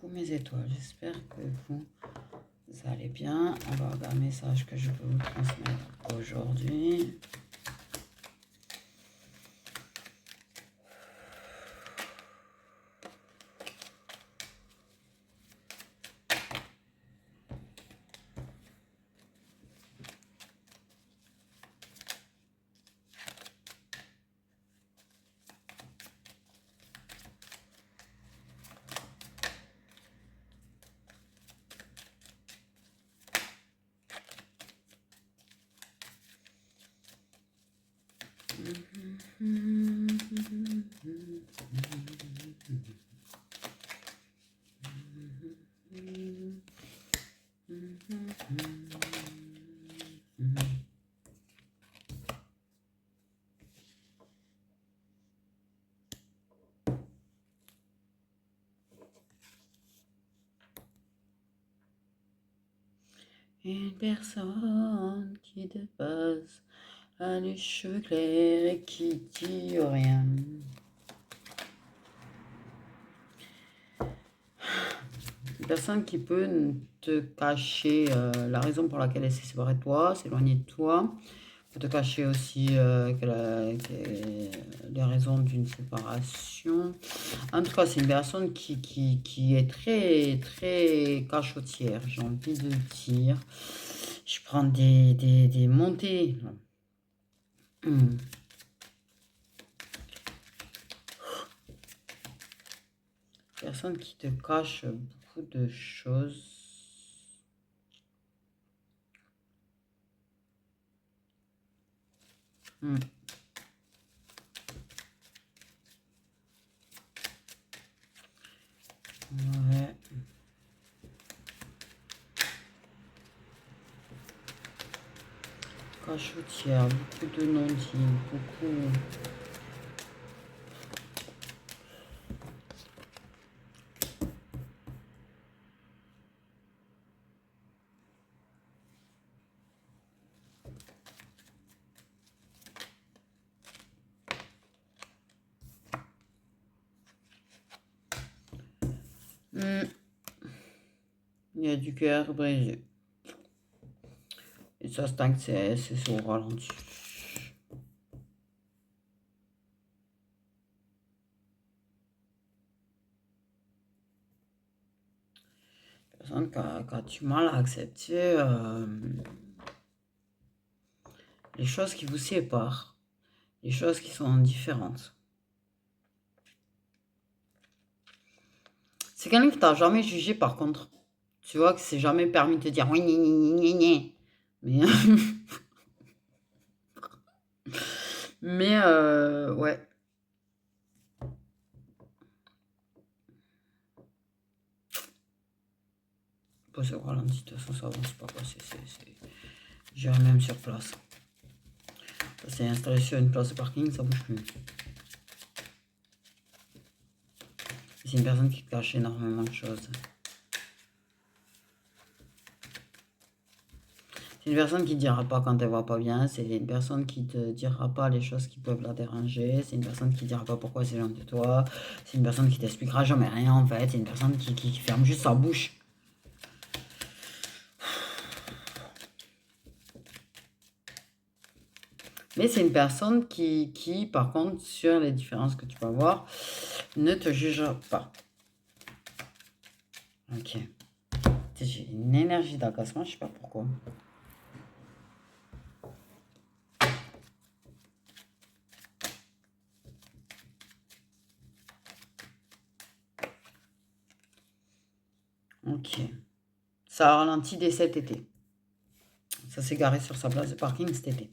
coucou mes étoiles, j'espère que vous allez bien. On va regarder un message que je peux vous transmettre aujourd'hui. Une personne qui dépasse, a les cheveux clairs et qui dit rien. Une personne qui peut te cacher la raison pour laquelle elle s'est séparée de toi, s'éloigner de toi, peut te cacher aussi les raisons d'une séparation. En tout cas, c'est une personne qui est très, très cachotière, j'ai envie de dire. Je prends des montées. Personne qui te cache beaucoup de choses. Ouais. Cachotière, beaucoup de non-dits, beaucoup. Il y a du cœur brisé. Et ça, c'est au ralenti. Personne qui a du mal à accepter les choses qui vous séparent, les choses qui sont différentes. C'est quelqu'un qui t'a jamais jugé par contre. Tu vois que c'est jamais permis de te dire oui, mais mais ouais. Passer au ralenti, de toute façon ça avance pas quoi. J'irai même sur place. Ça s'est installé sur une place de parking, ça bouge plus. C'est une personne qui te cache énormément de choses. C'est une personne qui ne dira pas quand elle va pas bien. C'est une personne qui te dira pas les choses qui peuvent la déranger. C'est une personne qui ne dira pas pourquoi c'est loin de toi. C'est une personne qui t'expliquera jamais rien en fait. C'est une personne qui ferme juste sa bouche. Mais c'est une personne qui, par contre, sur les différences que tu peux avoir, ne te jugera pas. Ok. J'ai une énergie d'agacement, je sais pas pourquoi. Ok. Ça a ralenti dès cet été. Ça s'est garé sur sa place de parking cet été.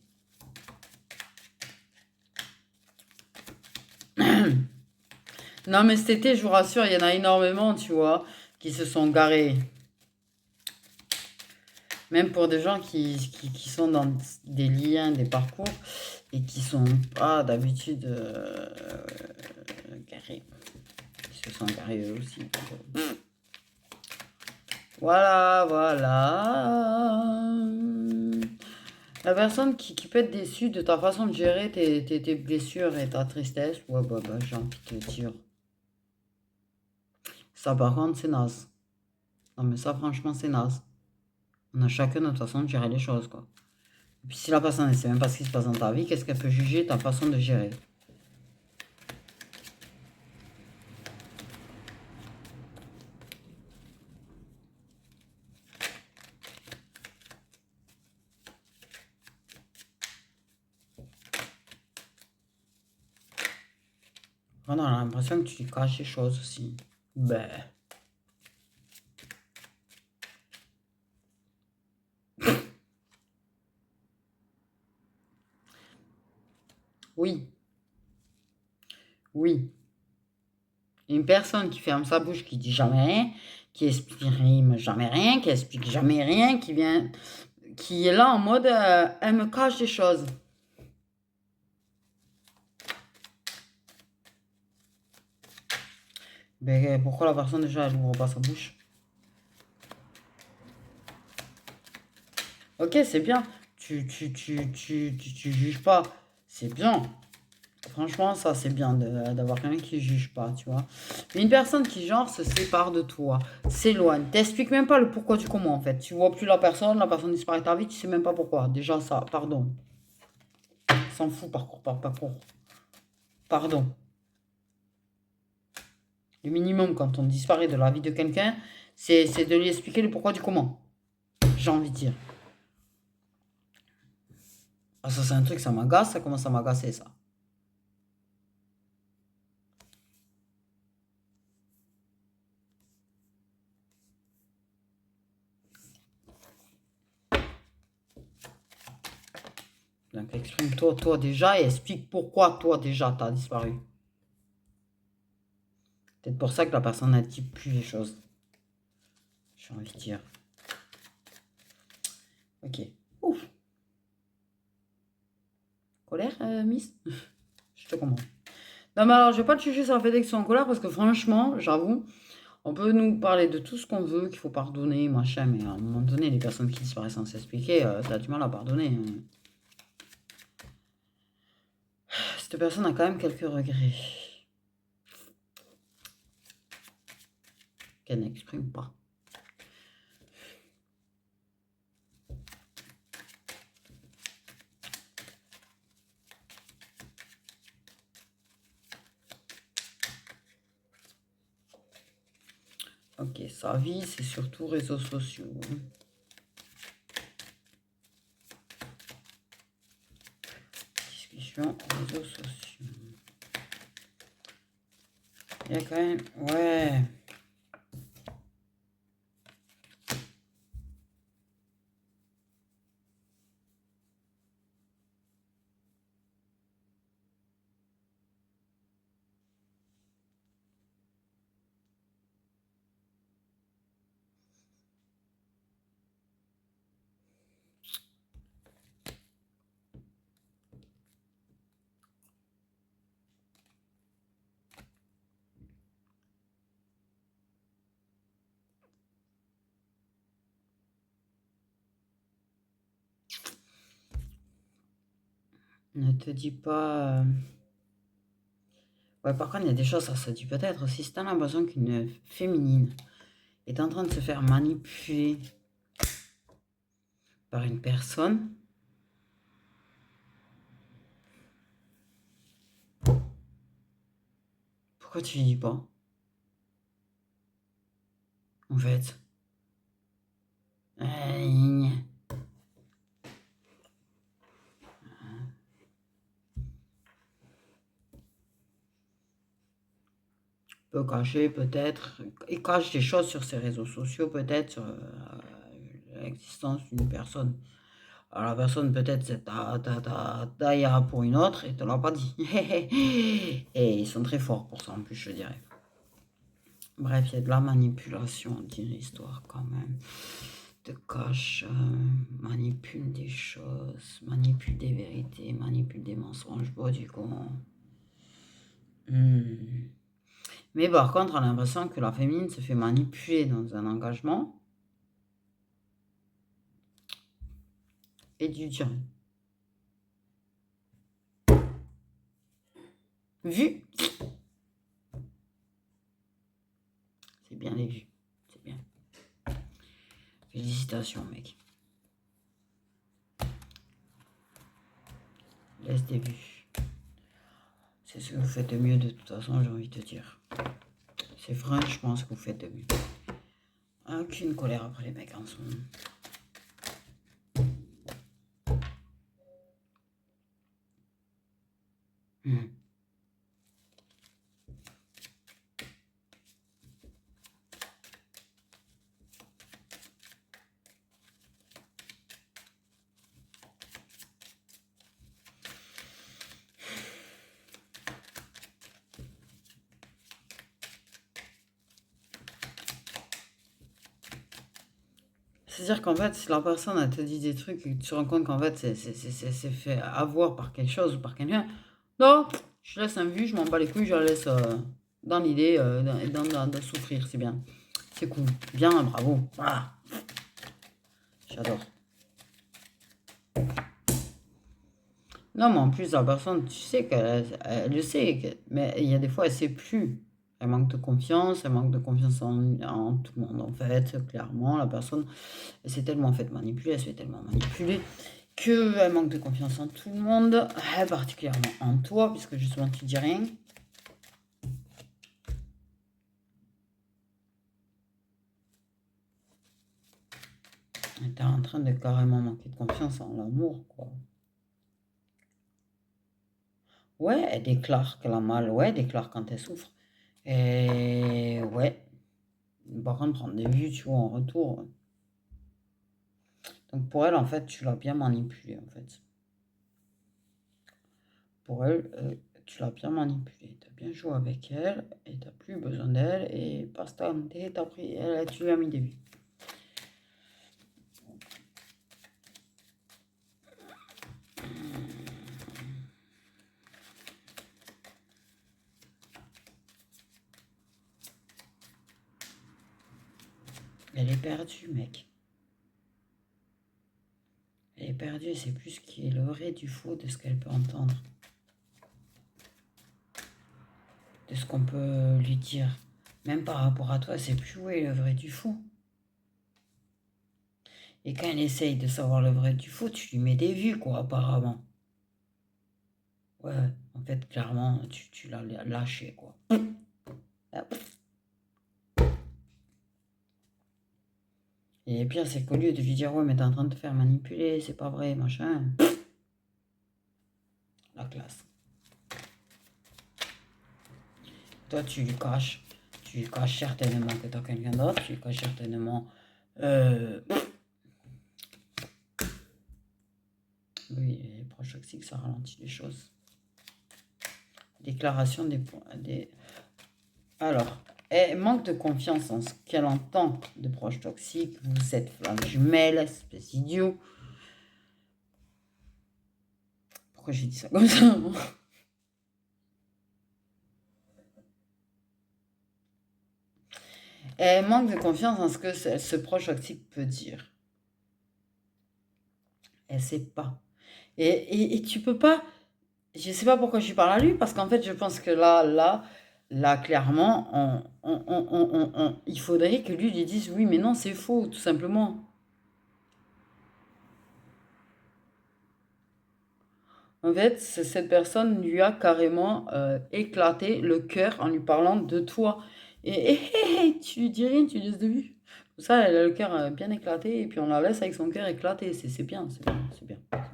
Non, mais cet été, je vous rassure, il y en a énormément, tu vois, qui se sont garés. Même pour des gens qui sont dans des liens, des parcours, et qui sont pas d'habitude garés. Ils se sont garés eux aussi. Voilà, voilà. La personne qui peut être déçue de ta façon de gérer tes blessures et ta tristesse, ouais, bah, j'ai envie de te dire. Ça, par contre, c'est naze. Non, mais ça, franchement, c'est naze. On a chacun notre façon de gérer les choses, quoi. Et puis, si la personne ne sait même pas ce qui se passe dans ta vie, qu'est-ce qu'elle peut juger ta façon de gérer? On a l'impression que tu caches les choses aussi. Ben. Oui. Oui. Une personne qui ferme sa bouche, qui dit jamais rien, qui exprime jamais rien, qui explique jamais rien, qui vient, qui est là en mode, elle me cache des choses. Ben, pourquoi la personne déjà elle ouvre pas sa bouche? Ok, c'est bien. Tu juges pas. C'est bien. Franchement, ça, c'est bien d'avoir quelqu'un qui juge pas, tu vois. Mais une personne qui, genre, se sépare de toi, s'éloigne, t'explique même pas le pourquoi du comment, en fait. Tu vois plus la personne disparaît de ta vie, tu sais même pas pourquoi. Déjà, ça, pardon. S'en fout, parcours. Pardon. Le minimum, quand on disparaît de la vie de quelqu'un, c'est de lui expliquer le pourquoi du comment. J'ai envie de dire. Ah, ça, c'est un truc, ça m'agace, ça commence à m'agacer, ça. Donc, exprime-toi, toi déjà, et explique pourquoi toi déjà t'as disparu. Peut-être pour ça que la personne n'a dit plus les choses. J'ai envie de dire. Ok. Ouf. Colère, Miss? Je te comprends. Non, mais alors, je vais pas te juger sur la fait qu'ils sont en colère parce que franchement, j'avoue, on peut nous parler de tout ce qu'on veut, qu'il faut pardonner, machin, mais à un moment donné, les personnes qui disparaissent sans s'expliquer, t'as du mal à pardonner, hein. Cette personne a quand même quelques regrets qu'elle n'exprime pas. Ok, sa vie, c'est surtout réseaux sociaux. Discussion, réseaux sociaux. Il y a quand même... Ouais. Ne te dis pas... Ouais, par contre, il y a des choses, ça se dit peut-être. Si t'as l'impression qu'une féminine est en train de se faire manipuler par une personne, pourquoi tu lui dis pas? En fait. Peut cacher peut-être, il cache des choses sur ses réseaux sociaux peut-être sur l'existence d'une personne. Alors la personne peut-être c'est ta pour une autre et te l'a pas dit. Et ils sont très forts pour ça en plus je dirais. Bref, il y a de la manipulation dans l'histoire quand même. Te cache, manipule des choses, manipule des vérités, manipule des mensonges, bon du coup. Mais par contre, on a l'impression que la féminine se fait manipuler dans un engagement et du dire. Vu, bien les vues. C'est bien. Félicitations, mec. Laisse des vues. C'est ce que vous faites de mieux de toute façon, j'ai envie de te dire. C'est franchement ce que vous faites de mieux. Aucune colère après les mecs en ce moment. C'est-à-dire qu'en fait, si la personne elle te dit des trucs et que tu te rends compte qu'en fait, c'est fait avoir par quelque chose ou par quelqu'un, non, je laisse un vu, je m'en bats les couilles, je la laisse dans l'idée de souffrir, c'est bien. C'est cool. Bien, bravo. Voilà. J'adore. Non, mais en plus, la personne, tu sais qu'elle le sait, mais il y a des fois, elle sait plus. Elle manque de confiance, elle manque de confiance en tout le monde, en fait, clairement. La personne, elle s'est tellement faite manipuler, elle se fait tellement manipuler, qu'elle manque de confiance en tout le monde, particulièrement en toi, puisque justement, tu dis rien. Elle est en train de carrément manquer de confiance en l'amour, quoi. Ouais, elle déclare qu'elle a mal, ouais, elle déclare quand elle souffre. Et ouais, par contre, prendre des vues, tu vois, en retour. Donc pour elle, en fait, tu l'as bien manipulée, en fait. Pour elle, tu l'as bien manipulée. Tu as bien joué avec elle et tu n'as plus besoin d'elle. Et basta, t'as pris, tu lui as mis des vues. Elle est perdue, mec. Elle est perdue et c'est plus ce qui est le vrai du faux de ce qu'elle peut entendre. De ce qu'on peut lui dire. Même par rapport à toi, c'est plus où est le vrai du faux. Et quand elle essaye de savoir le vrai du faux, tu lui mets des vues, quoi, apparemment. Ouais, en fait, clairement, tu l'as lâché, quoi. Et le pire, c'est qu'au lieu de lui dire, ouais, mais t'es en train de te faire manipuler, c'est pas vrai, machin. La classe. Toi, tu lui caches certainement que t'as quelqu'un d'autre, tu lui caches certainement. Oui, les proches toxiques, ça ralentit les choses. Déclaration des. Alors, elle manque de confiance en ce qu'elle entend de proches toxiques. Vous êtes flammes jumelles, espèce d'idiot. Pourquoi j'ai dit ça comme ça? Elle manque de confiance en ce que ce proche toxique peut dire. Elle sait pas. Et tu peux pas. Je sais pas pourquoi je parle à lui, parce qu'en fait, je pense que là, clairement, il faudrait que lui dise oui, mais non, c'est faux, tout simplement. En fait, cette personne lui a carrément éclaté le cœur en lui parlant de toi. Et tu lui dis rien, tu laisses de vue. Comme ça, elle a le cœur bien éclaté, et puis on la laisse avec son cœur éclaté. C'est bien, c'est bien, c'est bien, c'est bien.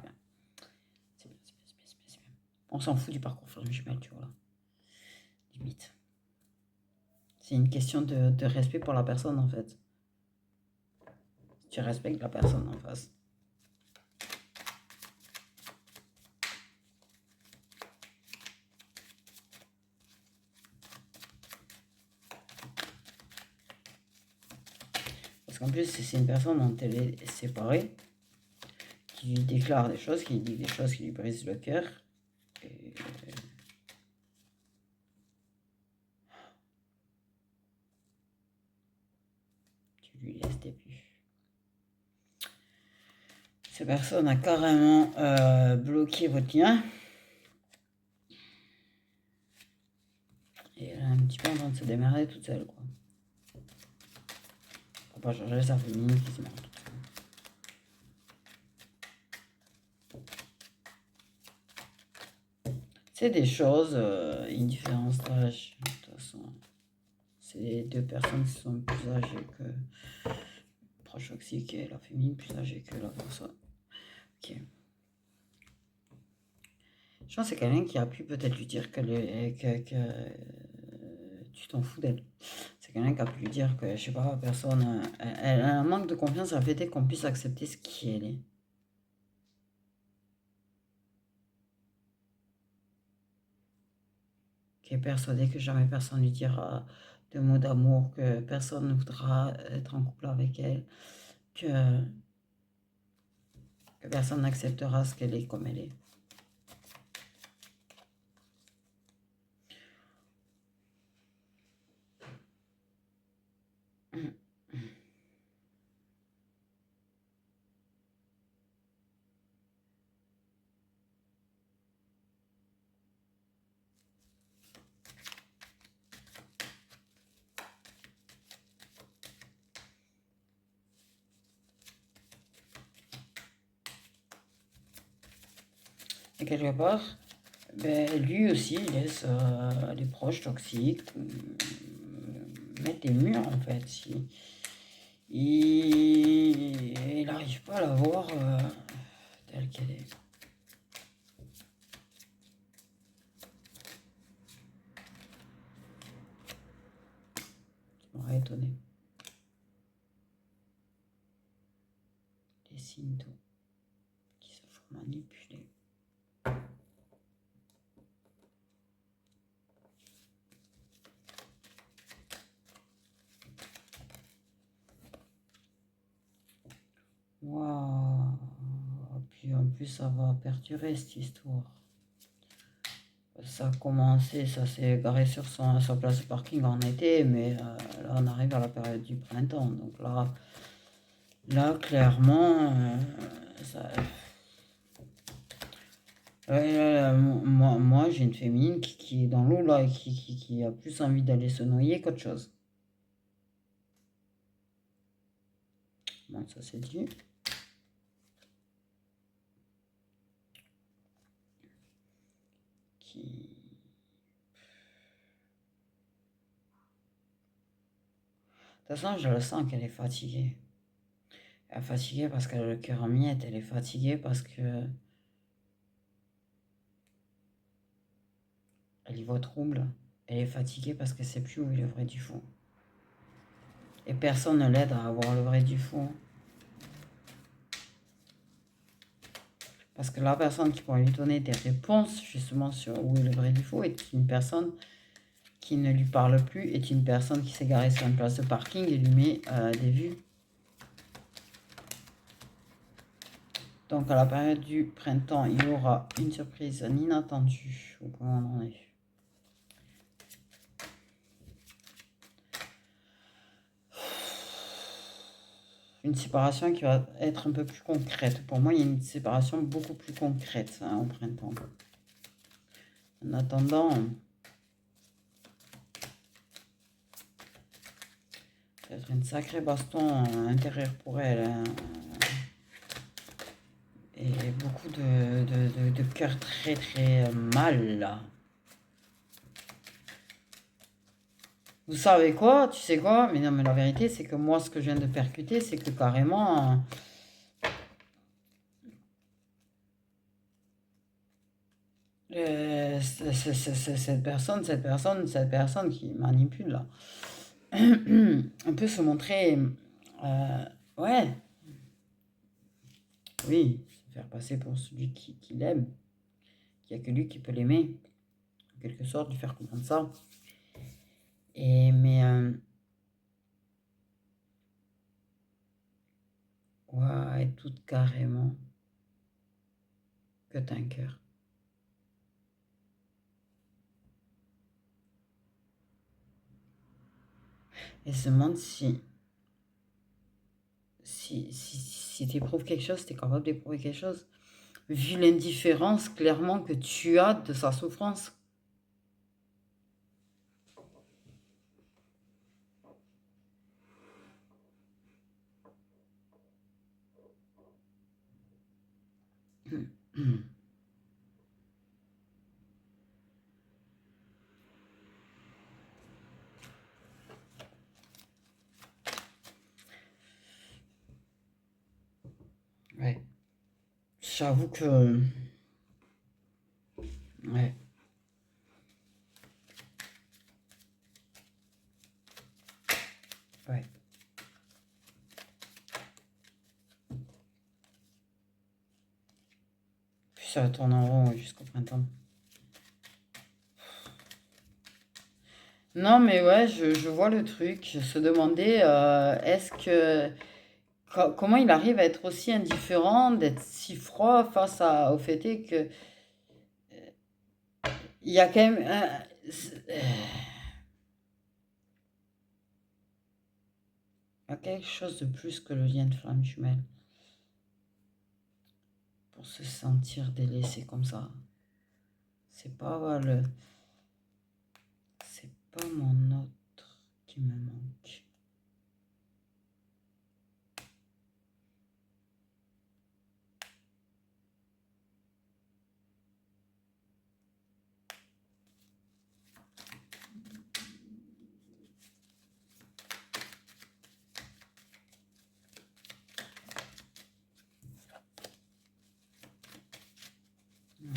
C'est bien, c'est bien, c'est bien, c'est bien. On s'en fout du parcours flamme jumelle, tu vois. Limite. C'est une question de respect pour la personne, en fait. Tu respectes la personne en face. Parce qu'en plus, c'est une personne dont elle est séparée, qui lui déclare des choses, qui lui dit des choses qui lui brisent le cœur. Et tu lui laisses des vues. Cette personne a carrément bloqué votre lien. Et elle est un petit peu en train de se démerder toute seule, quoi. Faut pas changer sa féminine qui se met. C'est des choses, une différence d'âge. De toute façon, c'est deux personnes qui sont plus âgées que proche toxique et la féminine plus âgée que la personne. Ok. Je pense que c'est quelqu'un qui a pu peut-être lui dire que tu t'en fous d'elle. C'est quelqu'un qui a pu lui dire que, je sais pas, personne. Elle a un manque de confiance à fait qu'on puisse accepter ce qui elle est. Qui est persuadée que jamais personne lui dira de mots d'amour, que personne ne voudra être en couple avec elle, que personne n'acceptera ce qu'elle est comme elle est. Et quelque part, ben, lui aussi, il laisse les proches toxiques mettre des murs en fait. Il n'arrive pas à la voir telle qu'elle est. Ça m'aurait étonné. Les Sinto qui se font manipuler. Waouh. Puis en plus, ça va perdurer cette histoire. Ça a commencé, ça s'est garé sur sa place de parking en été, mais là, on arrive à la période du printemps. Donc là clairement, ça... moi j'ai une féminine qui est dans l'eau là et qui a plus envie d'aller se noyer qu'autre chose. Bon, ça c'est dit. De toute façon, je le sens qu'elle est fatiguée. Elle est fatiguée parce qu'elle a le cœur en miettes. Elle est fatiguée parce que elle y voit trouble. Elle est fatiguée parce qu'elle sait plus où est le vrai du faux. Et personne ne l'aide à avoir le vrai du faux. Parce que la personne qui pourrait lui donner des réponses justement sur où est le vrai du faux est une personne qui ne lui parle plus, est une personne qui s'est garée sur une place de parking et lui met des vues. Donc à la période du printemps, il y aura une surprise inattendue. Au point où on en est. Une séparation qui va être un peu plus concrète. Pour moi, il y a une séparation beaucoup plus concrète au printemps. En attendant, ça va être une sacrée baston intérieure pour elle. Hein. Et beaucoup de cœur très très mal là. Vous savez quoi? Tu sais quoi? Mais non, mais la vérité, c'est que moi, ce que je viens de percuter, c'est que carrément... cette personne qui manipule là, on peut se montrer... ouais. Oui, se faire passer pour celui qui l'aime. Il n'y a que lui qui peut l'aimer. En quelque sorte, lui faire comprendre ça. Mais... ouais, tout carrément. Que t'as un cœur. Et se demande si tu éprouves quelque chose, tu es capable d'éprouver quelque chose. Vu l'indifférence clairement que tu as de sa souffrance. Ouais. J'avoue que... Ouais. Ouais. Puis ça tourne en rond jusqu'au printemps. Non, mais ouais, je vois le truc. Je se demandais, est-ce que... Comment il arrive à être aussi indifférent, d'être si froid face au fait est que il y a quand même il y a quelque chose de plus que le lien de flamme jumelle pour se sentir délaissé comme ça. C'est pas c'est pas mon autre qui me manque.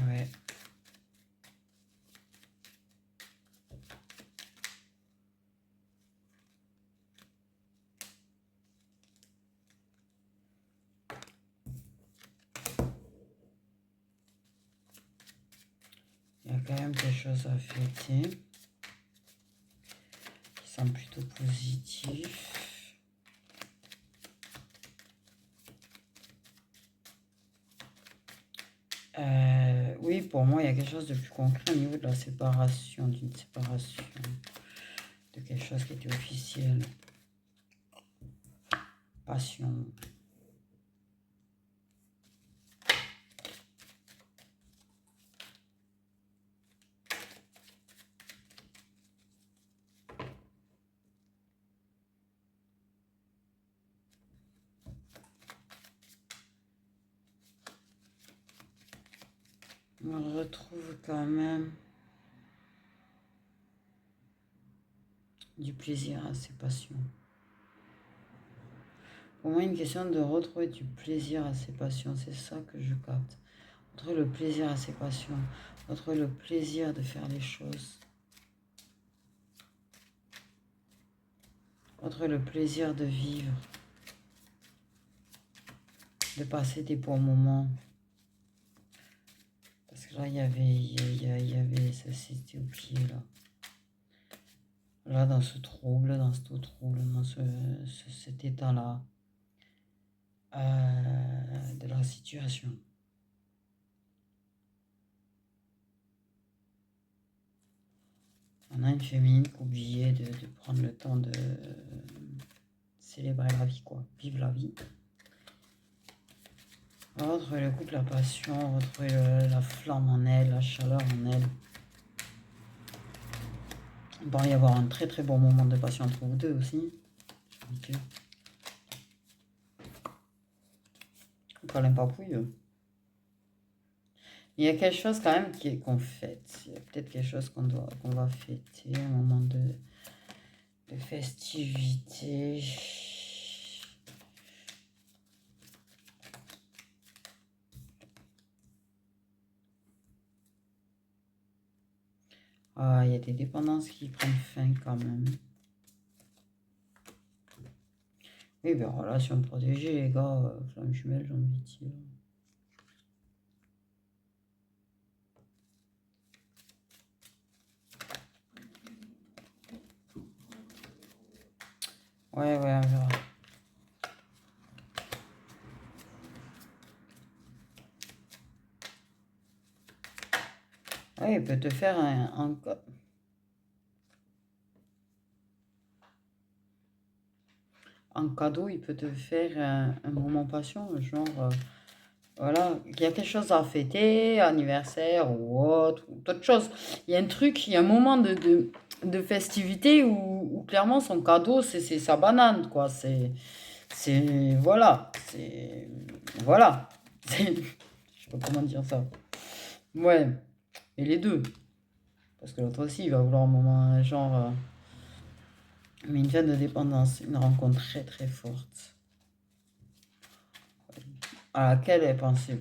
Ouais. Il y a quand même des choses à fêter qui sont plutôt positifs. Oui, pour moi, il y a quelque chose de plus concret au niveau de la séparation, d'une séparation, de quelque chose qui était officiel. Passion. On retrouve quand même du plaisir à ses passions. Pour moi, une question de retrouver du plaisir à ses passions, c'est ça que je capte. Retrouver le plaisir à ses passions, retrouver le plaisir de faire les choses, retrouver le plaisir de vivre, de passer des bons moments. Parce que là, il y avait ça, c'était au pied, là. Là, dans ce trouble, dans cet état-là de la situation. On a une féminine qui oubliait de prendre le temps de célébrer la vie, quoi. Vivre la vie. Retrouver le couple, la passion, retrouver la flamme en elle, la chaleur en elle. Il va y avoir un très très bon moment de passion entre vous deux aussi. Okay. Colin Papouille. Il y a quelque chose quand même qu'on fête. Il y a peut-être quelque chose qu'on va fêter, un moment de festivité. Ah, il y a des dépendances qui prennent fin quand même. Oui, ben relation protégée, les gars, flamme jumelle, j'ai envie de dire. Ouais, on verra. Ouais, il peut te faire un cadeau, il peut te faire un moment passion, genre, voilà, il y a quelque chose à fêter, anniversaire ou autre, ou d'autres choses. Il y a un truc, il y a un moment de festivité où clairement son cadeau, c'est sa banane, quoi. Voilà. C'est, voilà. sais pas comment dire ça. Ouais, et les deux. Parce que l'autre aussi, il va vouloir un moment, genre... mais une fin de dépendance, une rencontre très très forte. À laquelle elle pensait...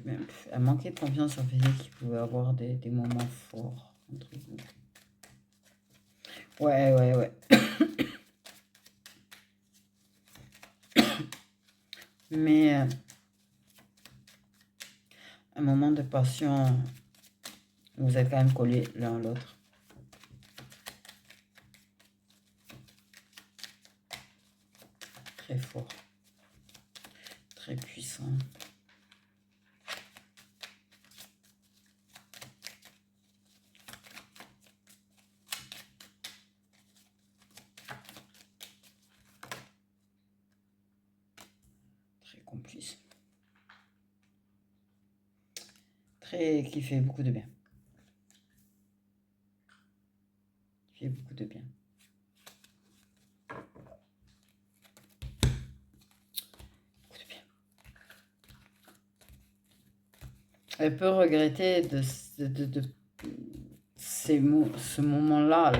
Elle manquait de confiance, ça faisait qu'il pouvait avoir des moments forts. Entre guillemets. Ouais, ouais, ouais. Mais un moment de passion, vous êtes quand même collés l'un à l'autre. Très fort. Très puissant. Très complice. Très... qui fait beaucoup de bien. Qui fait beaucoup de bien. Elle peut regretter ce moment-là,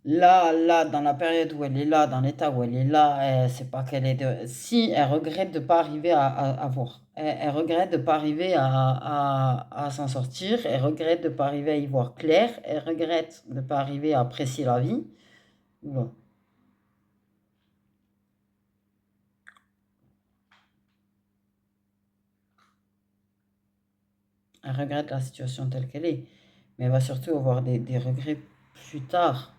là, dans la période où elle est là, dans l'état où elle est là, c'est pas qu'elle est de... Si, elle regrette de pas arriver à voir. Elle regrette de pas arriver à s'en sortir. Elle regrette de pas arriver à y voir clair. Elle regrette de pas arriver à apprécier la vie. Bon. Elle regrette la situation telle qu'elle est. Mais elle va surtout avoir des regrets plus tard.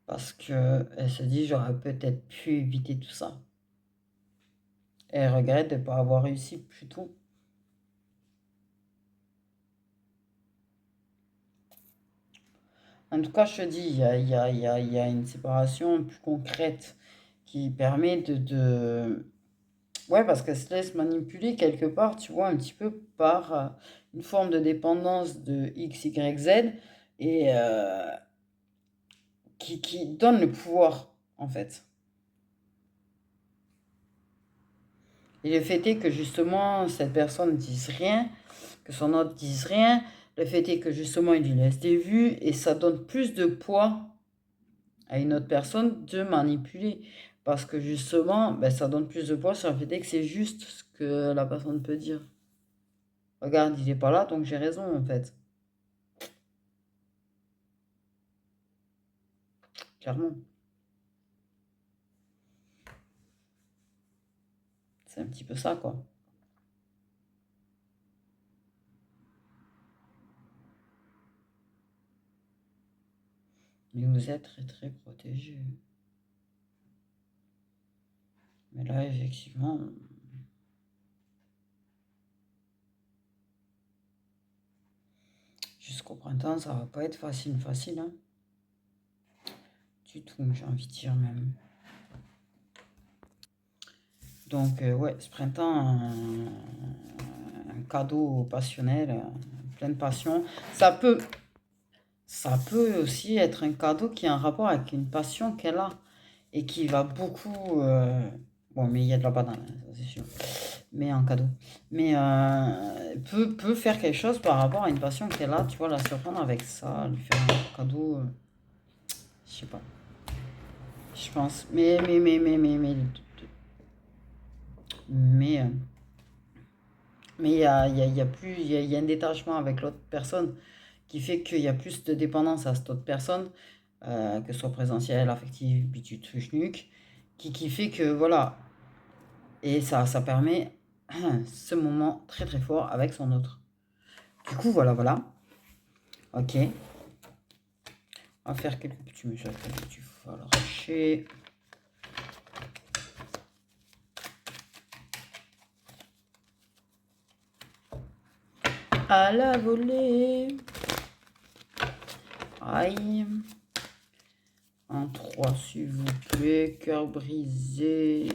Parce qu'elle se dit, j'aurais peut-être pu éviter tout ça. Et elle regrette de ne pas avoir réussi plus tôt. En tout cas, je te dis, il y a une séparation plus concrète qui permet Ouais, parce qu'elle se laisse manipuler quelque part, tu vois, un petit peu par une forme de dépendance de X, Y, Z, et qui donne le pouvoir, en fait. Et le fait est que justement, cette personne ne dise rien, que son autre dise rien. Le fait est que justement, il lui laisse des vues et ça donne plus de poids à une autre personne de manipuler. Parce que justement, ben, ça donne plus de poids sur le fait que c'est juste ce que la personne peut dire. Regarde, il n'est pas là, donc j'ai raison en fait. Clairement. C'est un petit peu ça, quoi. Mais vous êtes très très protégé. Mais là, effectivement, jusqu'au printemps, ça va pas être facile, facile, hein. Du tout, j'ai envie de dire même. Donc, ouais, ce printemps, un cadeau passionnel, plein de passion. Ça peut aussi être un cadeau qui a un rapport avec une passion qu'elle a et qui va beaucoup. Bon, mais il y a de la banane, hein, ça c'est sûr. Mais en cadeau. Mais peut faire quelque chose par rapport à une passion qu'elle a, tu vois, la surprendre avec ça, lui faire un cadeau. Je sais pas. Je pense. Mais, il y a plus, il y a un détachement avec l'autre personne qui fait qu'il y a plus de dépendance à cette autre personne, que ce soit présentielle, affective, bitu, truc, qui fait que voilà, et ça permet ce moment très très fort avec son autre. Du coup, voilà, voilà. Ok. On va faire quelques petits messages que tu vas lâcher. À la volée. Aïe. Un 3, s'il vous plaît. Cœur brisé.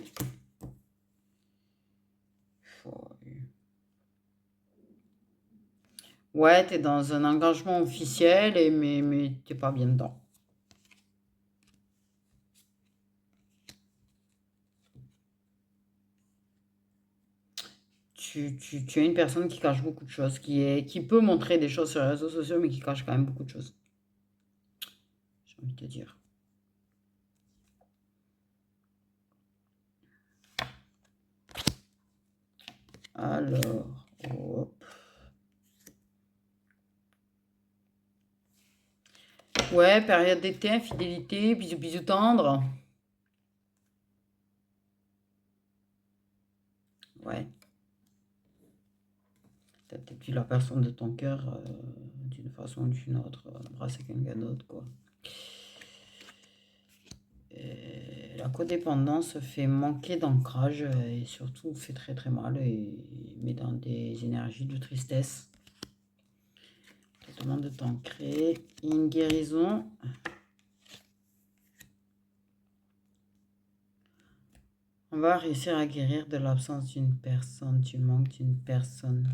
Ouais, t'es dans un engagement officiel, mais t'es pas bien dedans. tu es une personne qui cache beaucoup de choses, qui peut montrer des choses sur les réseaux sociaux, mais qui cache quand même beaucoup de choses. J'ai envie de te dire. Alors, hop. Ouais, période d'été, infidélité, bisous bisous tendres. Ouais. T'as peut-être vu la personne de ton cœur d'une façon ou d'une autre, embrasser quelqu'un d'autre, quoi. Et la codépendance fait manquer d'ancrage et surtout fait très très mal et met dans des énergies de tristesse. Ça demande de t'ancrer. Une guérison. On va réussir à guérir de l'absence d'une personne, du manque d'une personne.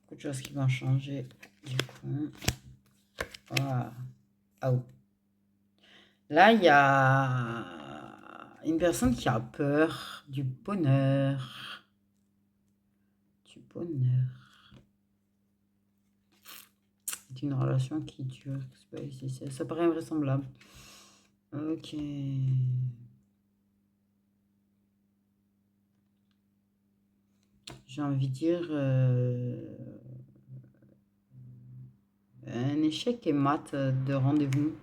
Beaucoup de choses qui vont changer. Du coup. Voilà. Ah, oh. Là, il y a une personne qui a peur du bonheur. Du bonheur. D'une relation qui dure. Ça paraît invraisemblable. Ok. J'ai envie de dire un échec et mat de rendez-vous.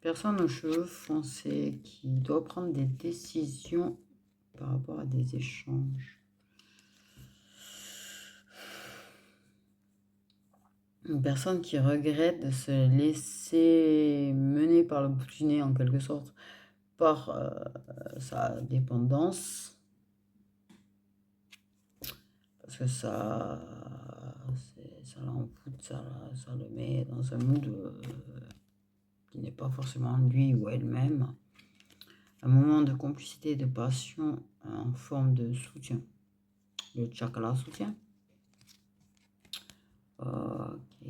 Personne aux cheveux foncés qui doit prendre des décisions par rapport à des échanges. Une personne qui regrette de se laisser mener par le bout du nez en quelque sorte par sa dépendance. Parce que ça l'empoute, ça le met dans un mood qui n'est pas forcément lui ou elle-même. Un moment de complicité et de passion en forme de soutien. Le chakra soutien. Ok.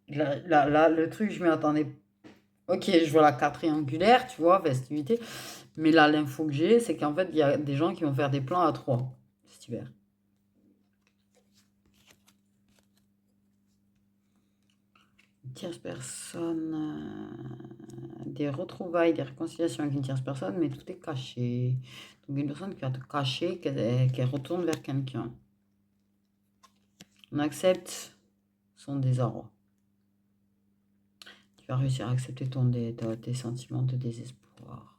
Là, le truc, je m'y attendais. Ok, je vois la carte triangulaire, tu vois, festivité. Mais là, l'info que j'ai, c'est qu'en fait, il y a des gens qui vont faire des plans à 3 cet hiver. Une tierce personne, des retrouvailles, des réconciliations avec une tierce personne, mais tout est caché. Donc une personne qui va te cacher qu'elle retourne vers quelqu'un. On accepte son désarroi. Tu vas réussir à accepter tes sentiments de désespoir.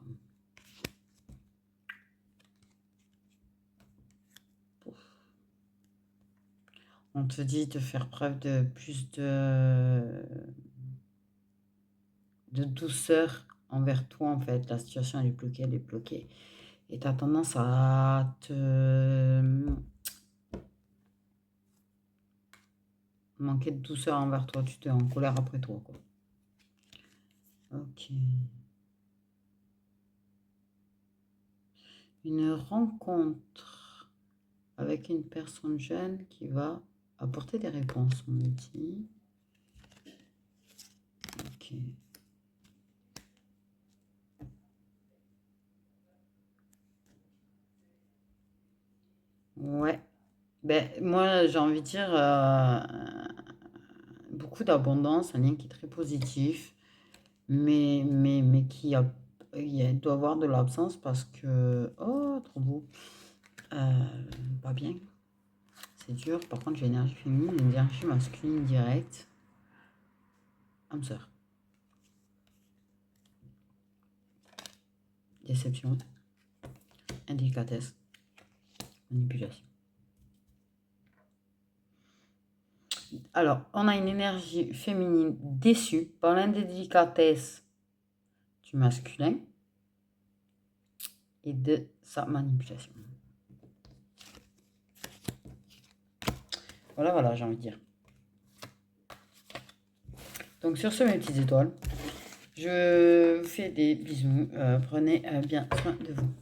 On te dit de faire preuve de plus de douceur envers toi, en fait. La situation, elle est bloquée. Et tu as tendance à te manquer de douceur envers toi. Tu te es en colère après toi, quoi. Ok. Une rencontre avec une personne jeune qui va apporter des réponses, on me dit. Ok. Ouais. Ben, moi, j'ai envie de dire beaucoup d'abondance, un lien qui est très positif, mais il doit y avoir de l'absence parce que... Oh, trop beau. Pas bien. C'est dur. Par contre, j'ai l'énergie féminine, l'énergie masculine directe. Âme sœur. Déception. Indélicatesse. Manipulation. Alors, on a une énergie féminine déçue par l'indélicatesse du masculin et de sa manipulation. Voilà, j'ai envie de dire. Donc, sur ce, mes petites étoiles, je vous fais des bisous. Prenez bien soin de vous.